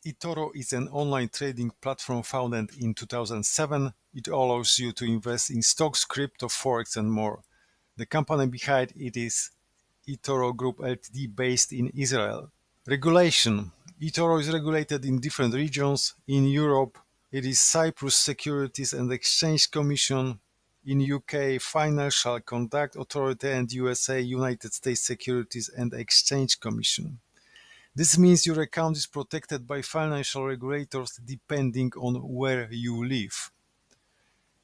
eToro is an online trading platform founded in 2007. It allows you to invest in stocks, crypto, forex, and more. The company behind it is eToro Group Ltd based in Israel. Regulation. eToro is regulated in different regions. In Europe, it is Cyprus Securities and Exchange Commission. In UK, Financial Conduct Authority, and USA, United States Securities and Exchange Commission. This means your account is protected by financial regulators depending on where you live.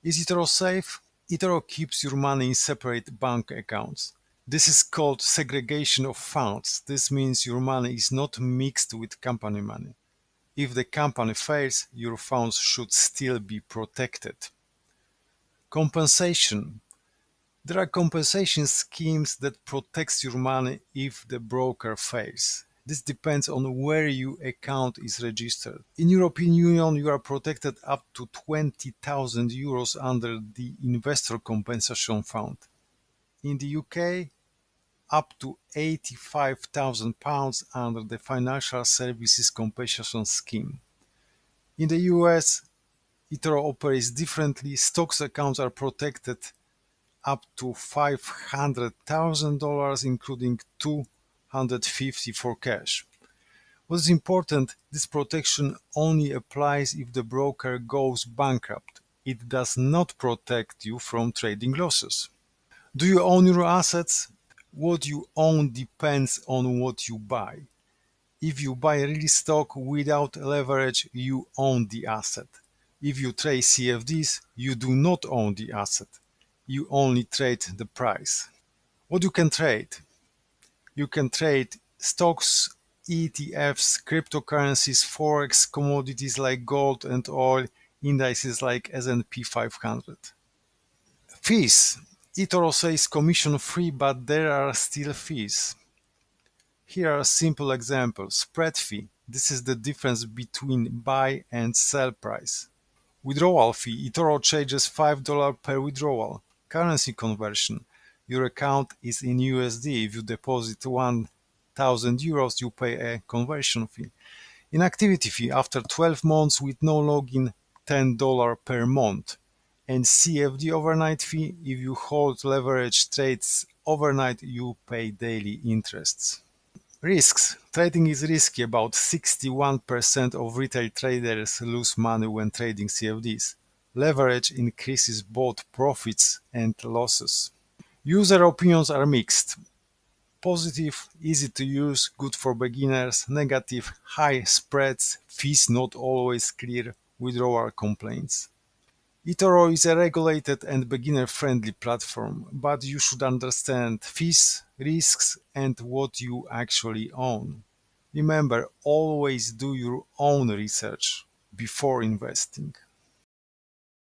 Is eToro safe? eToro keeps your money in separate bank accounts. This is called segregation of funds. This means your money is not mixed with company money. If the company fails, your funds should still be protected. Compensation. There are compensation schemes that protects your money if the broker fails. This depends on where your account is registered. In European Union, you are protected up to 20,000 euros under the Investor Compensation Fund. In the UK, up to £85,000 under the Financial Services Compensation Scheme. In the US, eToro operates differently. Stocks accounts are protected up to $500,000, including $250,000 for cash. What is important, this protection only applies if the broker goes bankrupt. It does not protect you from trading losses. Do you own your assets? What you own depends on what you buy. If you buy real stock without leverage, you own the asset. If you trade CFDs, you do not own the asset. You only trade the price. What you can trade? You can trade stocks, ETFs, cryptocurrencies, forex, commodities like gold and oil, indices like S&P 500. Fees. eToro says commission free, but there are still fees. Here are simple examples. Spread fee. This is the difference between buy and sell price. Withdrawal fee. eToro charges $5 per withdrawal. Currency conversion. Your account is in USD. If you deposit 1,000 euros, you pay a conversion fee. Inactivity fee. After 12 months with no login, $10 per month. And CFD overnight fee. If you hold leverage trades overnight, you pay daily interests. Risks. Trading is risky. About 61% of retail traders lose money when trading CFDs. Leverage increases both profits and losses. User opinions are mixed. Positive, easy to use, good for beginners. Negative, high spreads, fees not always clear, withdrawal complaints. eToro is a regulated and beginner-friendly platform, but you should understand fees, risks, and what you actually own. Remember, always do your own research before investing.